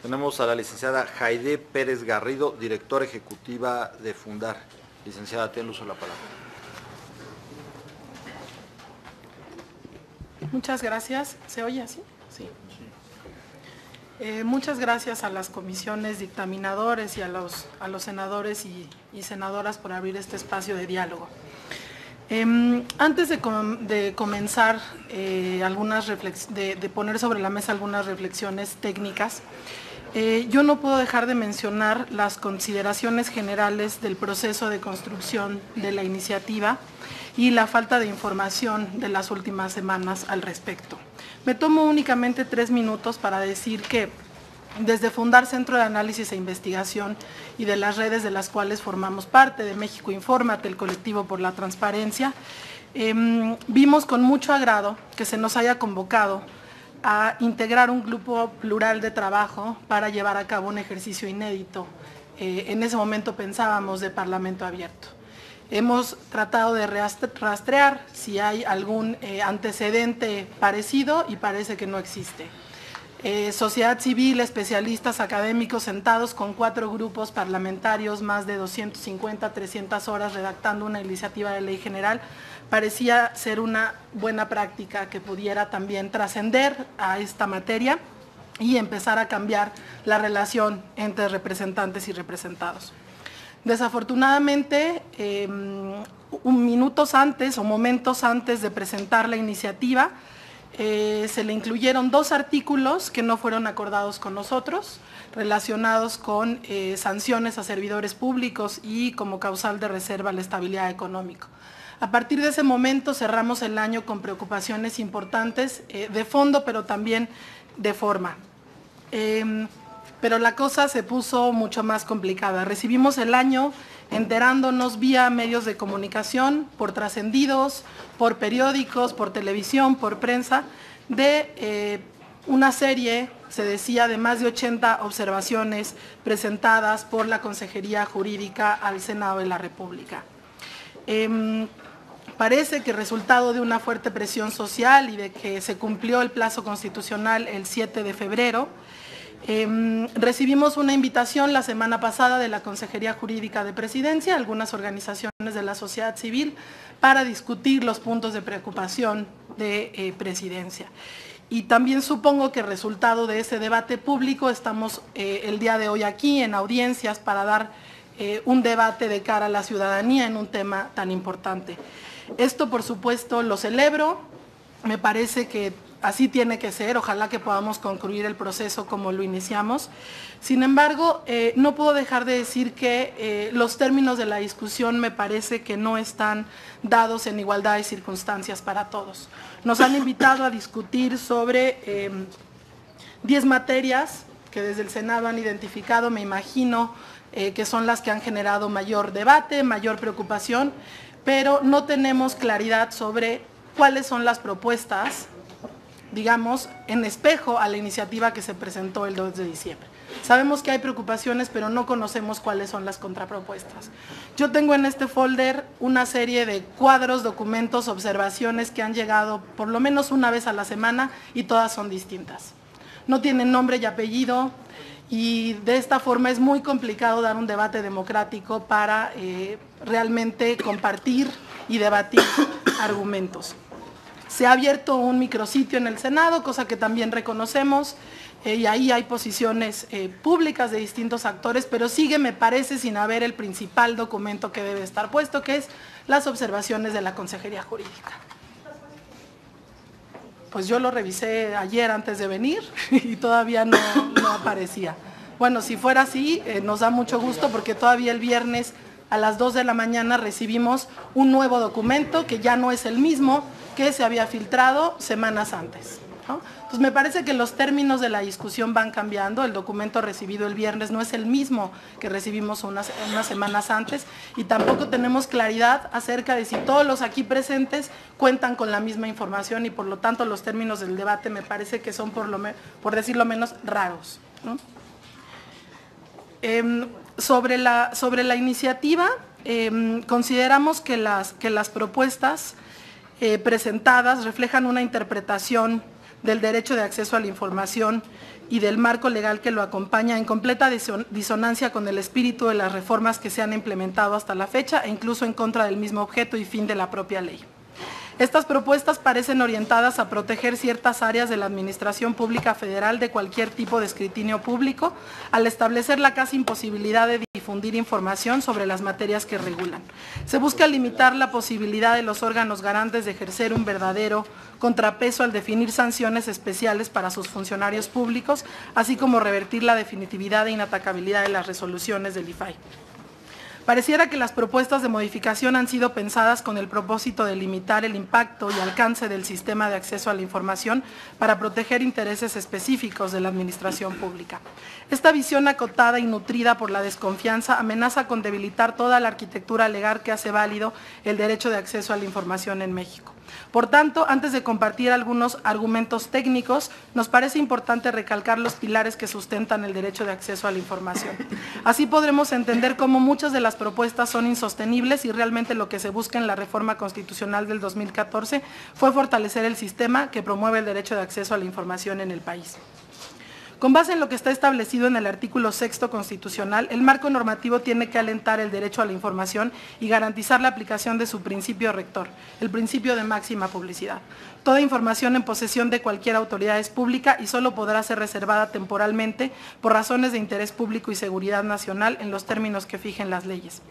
Tenemos a la licenciada Jaide Pérez Garrido, directora ejecutiva de Fundar. Licenciada, tiene el uso de la palabra. Muchas gracias. ¿Se oye así? Sí. Muchas gracias a las comisiones dictaminadores y a los senadores y senadoras por abrir este espacio de diálogo. Antes de comenzar de poner sobre la mesa algunas reflexiones técnicas, yo no puedo dejar de mencionar las consideraciones generales del proceso de construcción de la iniciativa y la falta de información de las últimas semanas al respecto. Me tomo únicamente 3 minutos para decir que desde Fundar Centro de Análisis e Investigación y de las redes de las cuales formamos parte, de México Infórmate, el colectivo por la transparencia, vimos con mucho agrado que se nos haya convocado a integrar un grupo plural de trabajo para llevar a cabo un ejercicio inédito. En ese momento pensábamos de Parlamento abierto. Hemos tratado de rastrear si hay algún antecedente parecido y parece que no existe. Sociedad civil, especialistas, académicos sentados con 4 grupos parlamentarios, más de 250, 300 horas redactando una iniciativa de ley general, parecía ser una buena práctica que pudiera también trascender a esta materia y empezar a cambiar la relación entre representantes y representados. Desafortunadamente, minutos antes o momentos antes de presentar la iniciativa, se le incluyeron 2 artículos que no fueron acordados con nosotros, relacionados con sanciones a servidores públicos y como causal de reserva a la estabilidad económica. A partir de ese momento cerramos el año con preocupaciones importantes de fondo, pero también de forma. Pero la cosa se puso mucho más complicada. Recibimos el año enterándonos vía medios de comunicación, por trascendidos, por periódicos, por televisión, por prensa, de una serie, se decía, de más de 80 observaciones presentadas por la Consejería Jurídica al Senado de la República. Parece que resultado de una fuerte presión social y de que se cumplió el plazo constitucional el 7 de febrero, recibimos una invitación la semana pasada de la Consejería Jurídica de Presidencia, algunas organizaciones de la sociedad civil, para discutir los puntos de preocupación de Presidencia. Y también supongo que resultado de ese debate público estamos el día de hoy aquí en audiencias para dar un debate de cara a la ciudadanía en un tema tan importante. Esto, por supuesto, lo celebro, me parece que así tiene que ser, ojalá que podamos concluir el proceso como lo iniciamos. Sin embargo, no puedo dejar de decir que los términos de la discusión me parece que no están dados en igualdad de circunstancias para todos. Nos han invitado a discutir sobre 10 materias que desde el Senado han identificado, me imagino, que son las que han generado mayor debate, mayor preocupación, pero no tenemos claridad sobre cuáles son las propuestas, digamos, en espejo a la iniciativa que se presentó el 2 de diciembre. Sabemos que hay preocupaciones, pero no conocemos cuáles son las contrapropuestas. Yo tengo en este folder una serie de cuadros, documentos, observaciones que han llegado por lo menos una vez a la semana y todas son distintas. No tienen nombre y apellido y de esta forma es muy complicado dar un debate democrático para realmente compartir y debatir argumentos. Se ha abierto un micrositio en el Senado, cosa que también reconocemos, y ahí hay posiciones públicas de distintos actores, pero sigue, me parece, sin haber el principal documento que debe estar puesto, que es las observaciones de la Consejería Jurídica. Pues yo lo revisé ayer antes de venir y todavía no aparecía. Bueno, si fuera así, nos da mucho gusto porque todavía el viernes a las 2 de la mañana recibimos un nuevo documento que ya no es el mismo que se había filtrado semanas antes, ¿no? Entonces me parece que los términos de la discusión van cambiando, el documento recibido el viernes no es el mismo que recibimos unas semanas antes y tampoco tenemos claridad acerca de si todos los aquí presentes cuentan con la misma información y por lo tanto los términos del debate me parece que son por decirlo menos raros, ¿no? Sobre la iniciativa, consideramos que las propuestas presentadas reflejan una interpretación del derecho de acceso a la información y del marco legal que lo acompaña en completa disonancia con el espíritu de las reformas que se han implementado hasta la fecha e incluso en contra del mismo objeto y fin de la propia ley. Estas propuestas parecen orientadas a proteger ciertas áreas de la Administración Pública Federal de cualquier tipo de escrutinio público, al establecer la casi imposibilidad de difundir información sobre las materias que regulan. Se busca limitar la posibilidad de los órganos garantes de ejercer un verdadero contrapeso al definir sanciones especiales para sus funcionarios públicos, así como revertir la definitividad e inatacabilidad de las resoluciones del IFAI. Pareciera que las propuestas de modificación han sido pensadas con el propósito de limitar el impacto y alcance del sistema de acceso a la información para proteger intereses específicos de la administración pública. Esta visión acotada y nutrida por la desconfianza amenaza con debilitar toda la arquitectura legal que hace válido el derecho de acceso a la información en México. Por tanto, antes de compartir algunos argumentos técnicos, nos parece importante recalcar los pilares que sustentan el derecho de acceso a la información. Así podremos entender cómo muchas de las propuestas son insostenibles y realmente lo que se busca en la reforma constitucional del 2014 fue fortalecer el sistema que promueve el derecho de acceso a la información en el país. Con base en lo que está establecido en el artículo 6º constitucional, el marco normativo tiene que alentar el derecho a la información y garantizar la aplicación de su principio rector, el principio de máxima publicidad. Toda información en posesión de cualquier autoridad es pública y solo podrá ser reservada temporalmente por razones de interés público y seguridad nacional en los términos que fijen las leyes.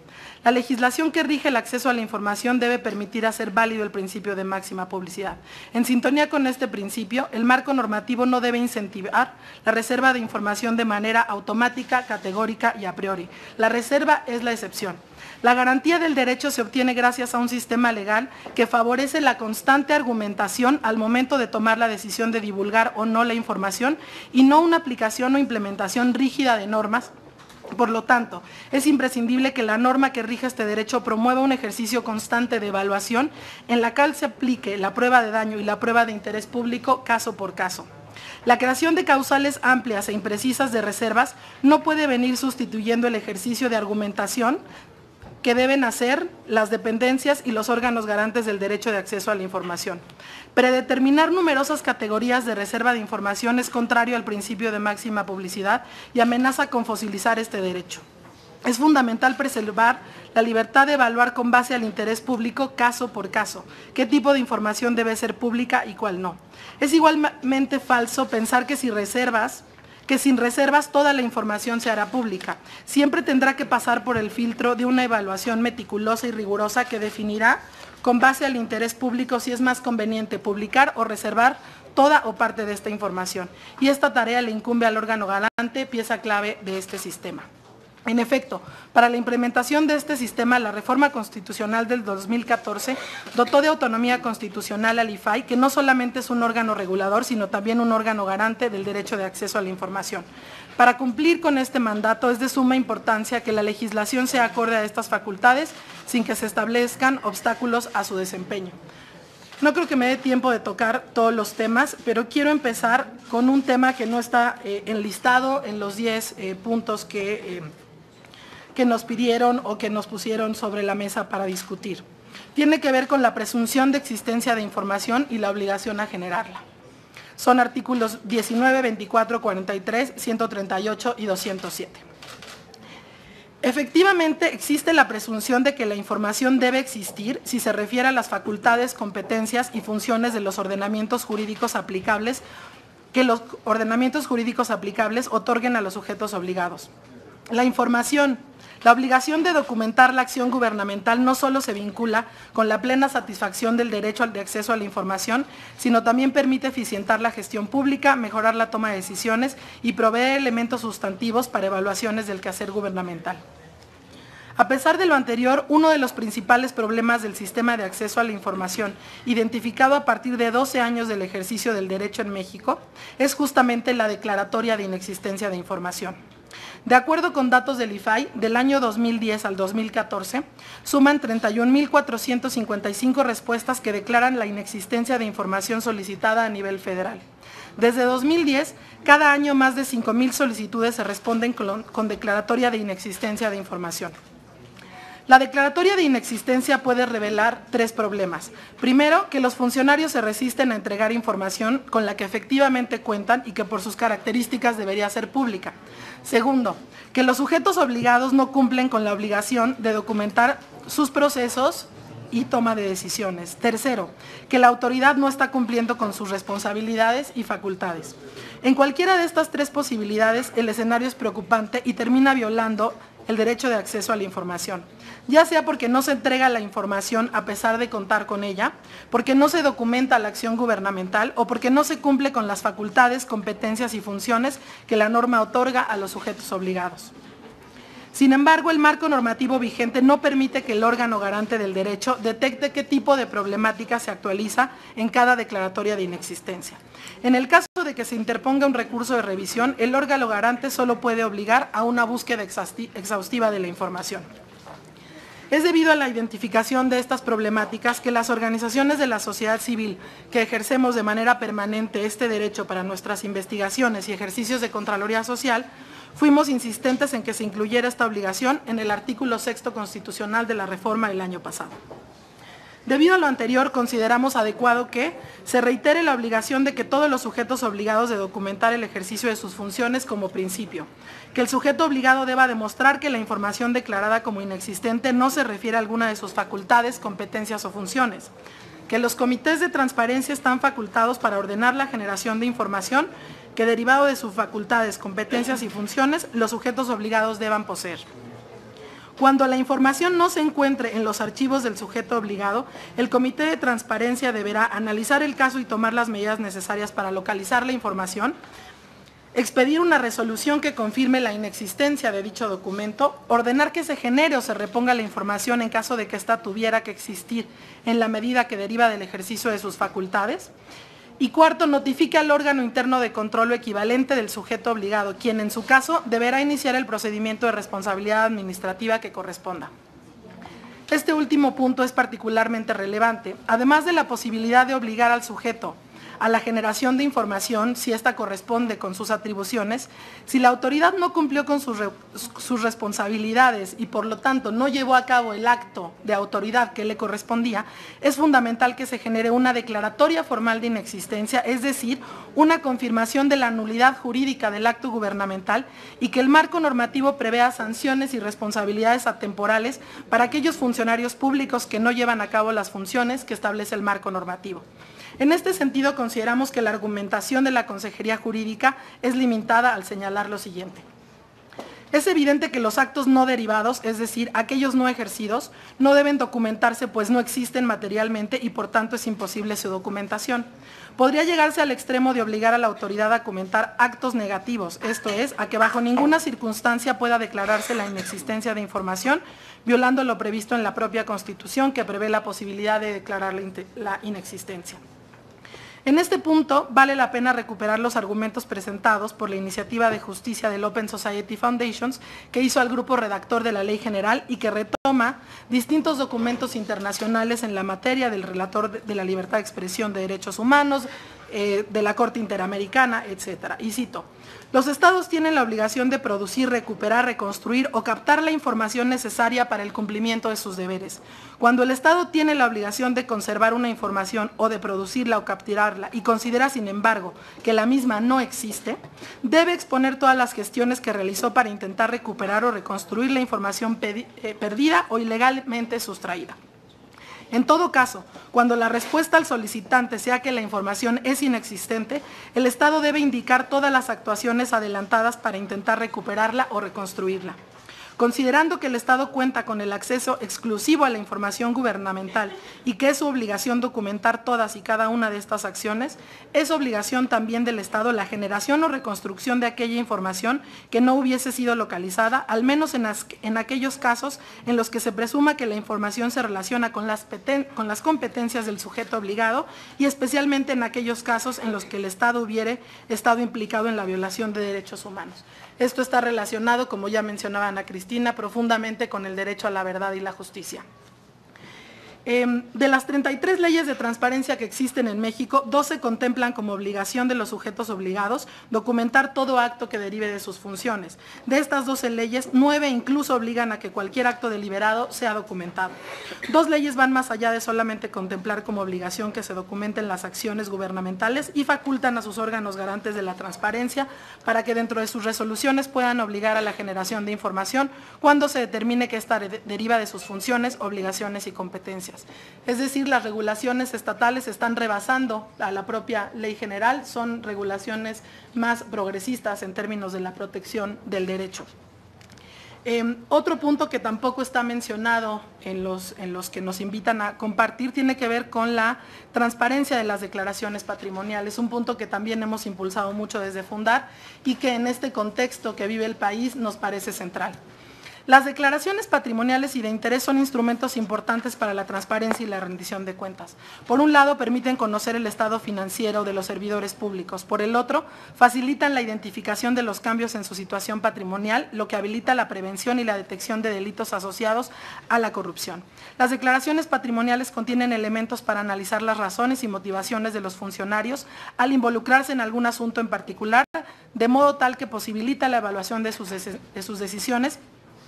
La legislación que rige el acceso a la información debe permitir hacer válido el principio de máxima publicidad. En sintonía con este principio, el marco normativo no debe incentivar la reserva de información de manera automática, categórica y a priori. La reserva es la excepción. La garantía del derecho se obtiene gracias a un sistema legal que favorece la constante argumentación al momento de tomar la decisión de divulgar o no la información y no una aplicación o implementación rígida de normas. Por lo tanto, es imprescindible que la norma que rige este derecho promueva un ejercicio constante de evaluación en la cual se aplique la prueba de daño y la prueba de interés público caso por caso. La creación de causales amplias e imprecisas de reservas no puede venir sustituyendo el ejercicio de argumentación que deben hacer las dependencias y los órganos garantes del derecho de acceso a la información. Predeterminar numerosas categorías de reserva de información es contrario al principio de máxima publicidad y amenaza con fosilizar este derecho. Es fundamental preservar la libertad de evaluar con base al interés público caso por caso qué tipo de información debe ser pública y cuál no. Es igualmente falso pensar que sin reservas toda la información se hará pública. Siempre tendrá que pasar por el filtro de una evaluación meticulosa y rigurosa que definirá con base al interés público si es más conveniente publicar o reservar toda o parte de esta información. Y esta tarea le incumbe al órgano garante, pieza clave de este sistema. En efecto, para la implementación de este sistema, la reforma constitucional del 2014 dotó de autonomía constitucional al IFAI, que no solamente es un órgano regulador, sino también un órgano garante del derecho de acceso a la información. Para cumplir con este mandato es de suma importancia que la legislación sea acorde a estas facultades sin que se establezcan obstáculos a su desempeño. No creo que me dé tiempo de tocar todos los temas, pero quiero empezar con un tema que no está enlistado en los 10 puntos que nos pidieron o que nos pusieron sobre la mesa para discutir. Tiene que ver con la presunción de existencia de información y la obligación a generarla. Son artículos 19, 24, 43, 138 y 207. Efectivamente, existe la presunción de que la información debe existir si se refiere a las facultades, competencias y funciones de los ordenamientos jurídicos aplicables, que los ordenamientos jurídicos aplicables otorguen a los sujetos obligados. La obligación de documentar la acción gubernamental no solo se vincula con la plena satisfacción del derecho de acceso a la información, sino también permite eficientar la gestión pública, mejorar la toma de decisiones y proveer elementos sustantivos para evaluaciones del quehacer gubernamental. A pesar de lo anterior, uno de los principales problemas del sistema de acceso a la información, identificado a partir de 12 años del ejercicio del derecho en México, es justamente la declaratoria de inexistencia de información. De acuerdo con datos del IFAI, del año 2010 al 2014, suman 31.455 respuestas que declaran la inexistencia de información solicitada a nivel federal. Desde 2010, cada año más de 5.000 solicitudes se responden con declaratoria de inexistencia de información. La declaratoria de inexistencia puede revelar 3 problemas. Primero, que los funcionarios se resisten a entregar información con la que efectivamente cuentan y que por sus características debería ser pública. Segundo, que los sujetos obligados no cumplen con la obligación de documentar sus procesos y toma de decisiones. Tercero, que la autoridad no está cumpliendo con sus responsabilidades y facultades. En cualquiera de estas 3 posibilidades, el escenario es preocupante y termina violando el derecho de acceso a la información, ya sea porque no se entrega la información a pesar de contar con ella, porque no se documenta la acción gubernamental o porque no se cumple con las facultades, competencias y funciones que la norma otorga a los sujetos obligados. Sin embargo, el marco normativo vigente no permite que el órgano garante del derecho detecte qué tipo de problemática se actualiza en cada declaratoria de inexistencia. En el caso de que se interponga un recurso de revisión, el órgano garante solo puede obligar a una búsqueda exhaustiva de la información. Es debido a la identificación de estas problemáticas que las organizaciones de la sociedad civil que ejercemos de manera permanente este derecho para nuestras investigaciones y ejercicios de Contraloría Social, fuimos insistentes en que se incluyera esta obligación en el artículo 6º constitucional de la reforma del año pasado. Debido a lo anterior, consideramos adecuado que se reitere la obligación de que todos los sujetos obligados de documentar el ejercicio de sus funciones como principio, que el sujeto obligado deba demostrar que la información declarada como inexistente no se refiere a alguna de sus facultades, competencias o funciones, que los comités de transparencia están facultados para ordenar la generación de información que derivado de sus facultades, competencias y funciones, los sujetos obligados deban poseer. Cuando la información no se encuentre en los archivos del sujeto obligado, el Comité de Transparencia deberá analizar el caso y tomar las medidas necesarias para localizar la información, expedir una resolución que confirme la inexistencia de dicho documento, ordenar que se genere o se reponga la información en caso de que ésta tuviera que existir en la medida que deriva del ejercicio de sus facultades. Y cuarto, notifique al órgano interno de control o equivalente del sujeto obligado, quien en su caso deberá iniciar el procedimiento de responsabilidad administrativa que corresponda. Este último punto es particularmente relevante, además de la posibilidad de obligar al sujeto a la generación de información, si ésta corresponde con sus atribuciones, si la autoridad no cumplió con sus responsabilidades y por lo tanto no llevó a cabo el acto de autoridad que le correspondía, es fundamental que se genere una declaratoria formal de inexistencia, es decir, una confirmación de la nulidad jurídica del acto gubernamental y que el marco normativo prevea sanciones y responsabilidades atemporales para aquellos funcionarios públicos que no llevan a cabo las funciones que establece el marco normativo. En este sentido, consideramos que la argumentación de la Consejería Jurídica es limitada al señalar lo siguiente. Es evidente que los actos no derivados, es decir, aquellos no ejercidos, no deben documentarse pues no existen materialmente y por tanto es imposible su documentación. Podría llegarse al extremo de obligar a la autoridad a documentar actos negativos, esto es, a que bajo ninguna circunstancia pueda declararse la inexistencia de información, violando lo previsto en la propia Constitución que prevé la posibilidad de declarar la inexistencia. En este punto, vale la pena recuperar los argumentos presentados por la Iniciativa de Justicia del Open Society Foundations que hizo al grupo redactor de la Ley General y que retoma distintos documentos internacionales en la materia del relator de la libertad de expresión de derechos humanos, de la Corte Interamericana, etc. Y cito, los estados tienen la obligación de producir, recuperar, reconstruir o captar la información necesaria para el cumplimiento de sus deberes. Cuando el estado tiene la obligación de conservar una información o de producirla o capturarla y considera, sin embargo, que la misma no existe, debe exponer todas las gestiones que realizó para intentar recuperar o reconstruir la información perdida o ilegalmente sustraída. En todo caso, cuando la respuesta al solicitante sea que la información es inexistente, el Estado debe indicar todas las actuaciones adelantadas para intentar recuperarla o reconstruirla. Considerando que el Estado cuenta con el acceso exclusivo a la información gubernamental y que es su obligación documentar todas y cada una de estas acciones, es obligación también del Estado la generación o reconstrucción de aquella información que no hubiese sido localizada, al menos en aquellos casos en los que se presuma que la información se relaciona con las competencias del sujeto obligado y especialmente en aquellos casos en los que el Estado hubiere estado implicado en la violación de derechos humanos. Esto está relacionado, como ya mencionaba Ana Cristina, profundamente con el derecho a la verdad y la justicia. De las 33 leyes de transparencia que existen en México, 12 contemplan como obligación de los sujetos obligados documentar todo acto que derive de sus funciones. De estas 12 leyes, 9 incluso obligan a que cualquier acto deliberado sea documentado. 2 leyes van más allá de solamente contemplar como obligación que se documenten las acciones gubernamentales y facultan a sus órganos garantes de la transparencia para que dentro de sus resoluciones puedan obligar a la generación de información cuando se determine que esta deriva de sus funciones, obligaciones y competencias. Es decir, las regulaciones estatales están rebasando a la propia ley general, son regulaciones más progresistas en términos de la protección del derecho. Otro punto que tampoco está mencionado en los que nos invitan a compartir tiene que ver con la transparencia de las declaraciones patrimoniales, un punto que también hemos impulsado mucho desde Fundar y que en este contexto que vive el país nos parece central. Las declaraciones patrimoniales y de interés son instrumentos importantes para la transparencia y la rendición de cuentas. Por un lado, permiten conocer el estado financiero de los servidores públicos. Por el otro, facilitan la identificación de los cambios en su situación patrimonial, lo que habilita la prevención y la detección de delitos asociados a la corrupción. Las declaraciones patrimoniales contienen elementos para analizar las razones y motivaciones de los funcionarios al involucrarse en algún asunto en particular, de modo tal que posibilita la evaluación de sus decisiones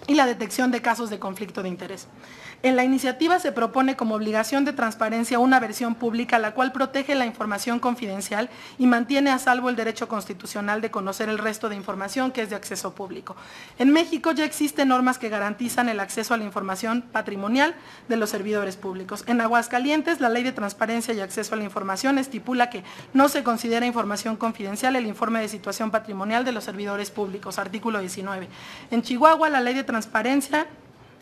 y la detección de casos de conflicto de interés. En la iniciativa se propone como obligación de transparencia una versión pública la cual protege la información confidencial y mantiene a salvo el derecho constitucional de conocer el resto de información que es de acceso público. En México ya existen normas que garantizan el acceso a la información patrimonial de los servidores públicos. En Aguascalientes, la Ley de Transparencia y Acceso a la Información estipula que no se considera información confidencial el informe de situación patrimonial de los servidores públicos, artículo 19. En Chihuahua, la Ley de Transparencia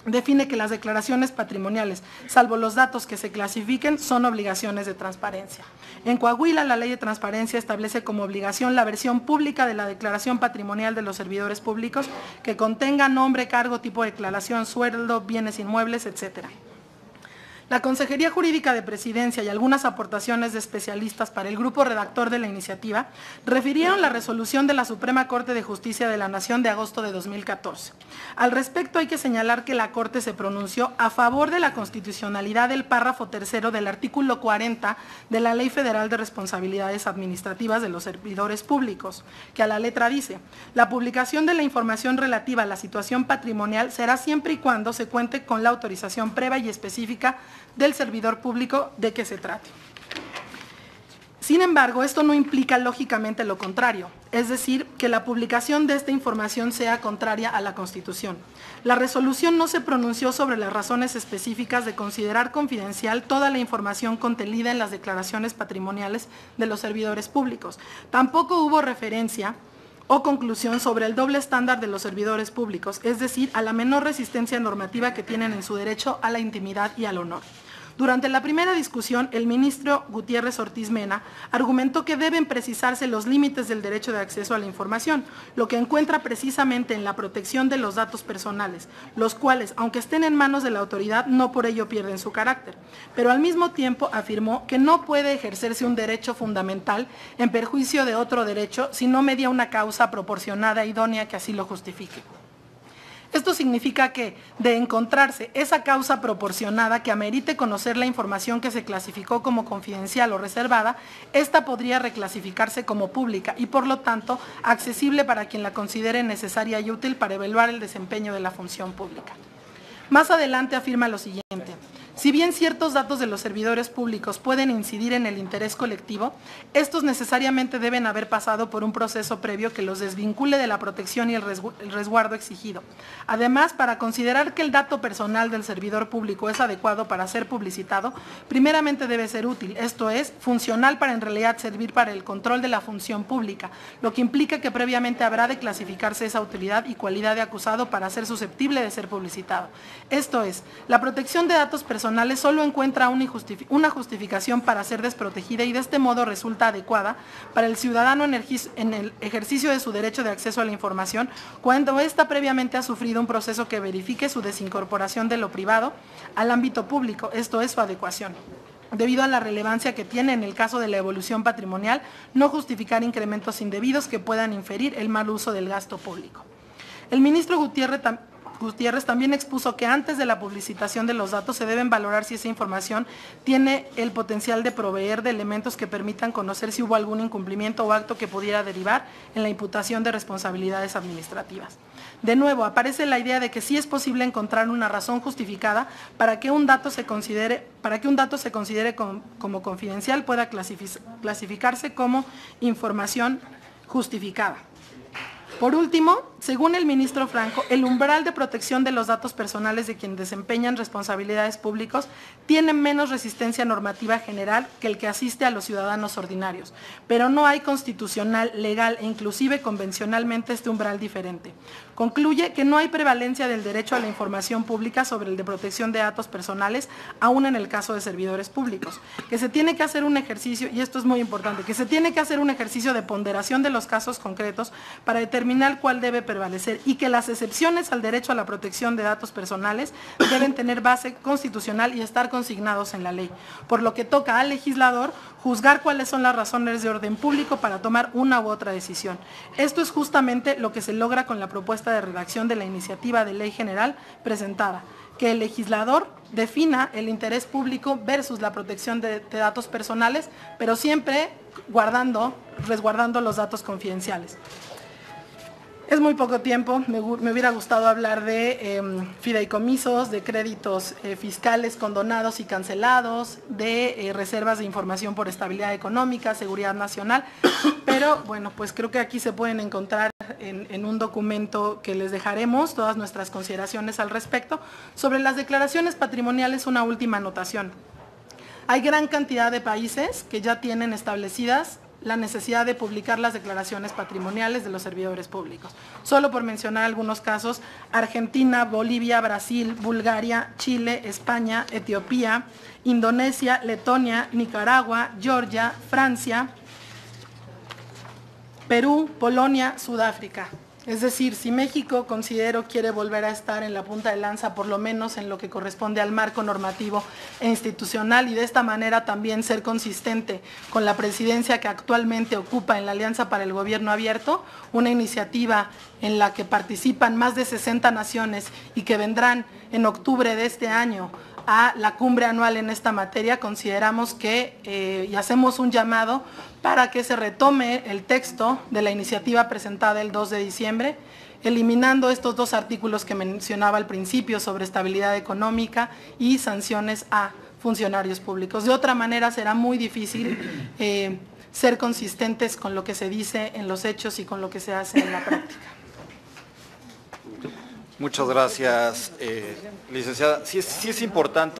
define que las declaraciones patrimoniales, salvo los datos que se clasifiquen, son obligaciones de transparencia. En Coahuila, la Ley de Transparencia establece como obligación la versión pública de la declaración patrimonial de los servidores públicos que contenga nombre, cargo, tipo de declaración, sueldo, bienes inmuebles, etcétera. La Consejería Jurídica de Presidencia y algunas aportaciones de especialistas para el grupo redactor de la iniciativa refirieron la resolución de la Suprema Corte de Justicia de la Nación de agosto de 2014. Al respecto hay que señalar que la Corte se pronunció a favor de la constitucionalidad del párrafo tercero del artículo 40 de la Ley Federal de Responsabilidades Administrativas de los Servidores Públicos, que a la letra dice: la publicación de la información relativa a la situación patrimonial será siempre y cuando se cuente con la autorización previa y específica del servidor público de que se trate. Sin embargo, esto no implica lógicamente lo contrario, es decir, que la publicación de esta información sea contraria a la Constitución. La resolución no se pronunció sobre las razones específicas de considerar confidencial toda la información contenida en las declaraciones patrimoniales de los servidores públicos. Tampoco hubo referencia o conclusión sobre el doble estándar de los servidores públicos, es decir, a la menor resistencia normativa que tienen en su derecho a la intimidad y al honor. Durante la primera discusión, el ministro Gutiérrez Ortiz Mena argumentó que deben precisarse los límites del derecho de acceso a la información, lo que encuentra precisamente en la protección de los datos personales, los cuales, aunque estén en manos de la autoridad, no por ello pierden su carácter. Pero al mismo tiempo afirmó que no puede ejercerse un derecho fundamental en perjuicio de otro derecho si no media una causa proporcionada e idónea que así lo justifique. Esto significa que, de encontrarse esa causa proporcionada que amerite conocer la información que se clasificó como confidencial o reservada, esta podría reclasificarse como pública y, por lo tanto, accesible para quien la considere necesaria y útil para evaluar el desempeño de la función pública. Más adelante afirma lo siguiente: si bien ciertos datos de los servidores públicos pueden incidir en el interés colectivo, estos necesariamente deben haber pasado por un proceso previo que los desvincule de la protección y el resguardo exigido. Además, para considerar que el dato personal del servidor público es adecuado para ser publicitado, primeramente debe ser útil, esto es, funcional para en realidad servir para el control de la función pública, lo que implica que previamente habrá de clasificarse esa utilidad y cualidad de acusado para ser susceptible de ser publicitado. Esto es, la protección de datos personales solo encuentra una justificación para ser desprotegida y de este modo resulta adecuada para el ciudadano en el ejercicio de su derecho de acceso a la información cuando ésta previamente ha sufrido un proceso que verifique su desincorporación de lo privado al ámbito público, esto es, su adecuación. Debido a la relevancia que tiene en el caso de la evolución patrimonial, no justificar incrementos indebidos que puedan inferir el mal uso del gasto público. El ministro Gutiérrez Gutiérrez también expuso que antes de la publicitación de los datos se deben valorar si esa información tiene el potencial de proveer de elementos que permitan conocer si hubo algún incumplimiento o acto que pudiera derivar en la imputación de responsabilidades administrativas. De nuevo, aparece la idea de que sí es posible encontrar una razón justificada para que un dato se considere como confidencial, pueda clasificarse como información justificada. Por último, según el ministro Franco, el umbral de protección de los datos personales de quienes desempeñan responsabilidades públicas tiene menos resistencia normativa general que el que asiste a los ciudadanos ordinarios, pero no hay constitucional, legal e inclusive convencionalmente este umbral diferente. Concluye que no hay prevalencia del derecho a la información pública sobre el de protección de datos personales, aún en el caso de servidores públicos, que se tiene que hacer un ejercicio, y esto es muy importante, que se tiene que hacer un ejercicio de ponderación de los casos concretos para determinar cuál debe prevalecer y que las excepciones al derecho a la protección de datos personales deben tener base constitucional y estar consignados en la ley, por lo que toca al legislador juzgar cuáles son las razones de orden público para tomar una u otra decisión. Esto es justamente lo que se logra con la propuesta de redacción de la iniciativa de ley general presentada, que el legislador defina el interés público versus la protección de datos personales, pero siempre resguardando los datos confidenciales. Es muy poco tiempo, me hubiera gustado hablar de fideicomisos, de créditos fiscales condonados y cancelados, de reservas de información por estabilidad económica, seguridad nacional, pero bueno, pues creo que aquí se pueden encontrar en un documento que les dejaremos todas nuestras consideraciones al respecto. Sobre las declaraciones patrimoniales, una última anotación. Hay gran cantidad de países que ya tienen establecidas la necesidad de publicar las declaraciones patrimoniales de los servidores públicos. Solo por mencionar algunos casos: Argentina, Bolivia, Brasil, Bulgaria, Chile, España, Etiopía, Indonesia, Letonia, Nicaragua, Georgia, Francia, Perú, Polonia, Sudáfrica. Es decir, si México, considero, quiere volver a estar en la punta de lanza, por lo menos en lo que corresponde al marco normativo e institucional, y de esta manera también ser consistente con la presidencia que actualmente ocupa en la Alianza para el Gobierno Abierto, una iniciativa en la que participan más de 60 naciones y que vendrán en octubre de este año a la cumbre anual en esta materia, consideramos que, y hacemos un llamado para que se retome el texto de la iniciativa presentada el 2 de diciembre, eliminando estos dos artículos que mencionaba al principio sobre estabilidad económica y sanciones a funcionarios públicos. De otra manera será muy difícil ser consistentes con lo que se dice en los hechos y con lo que se hace en la práctica. Muchas gracias, licenciada. Sí es importante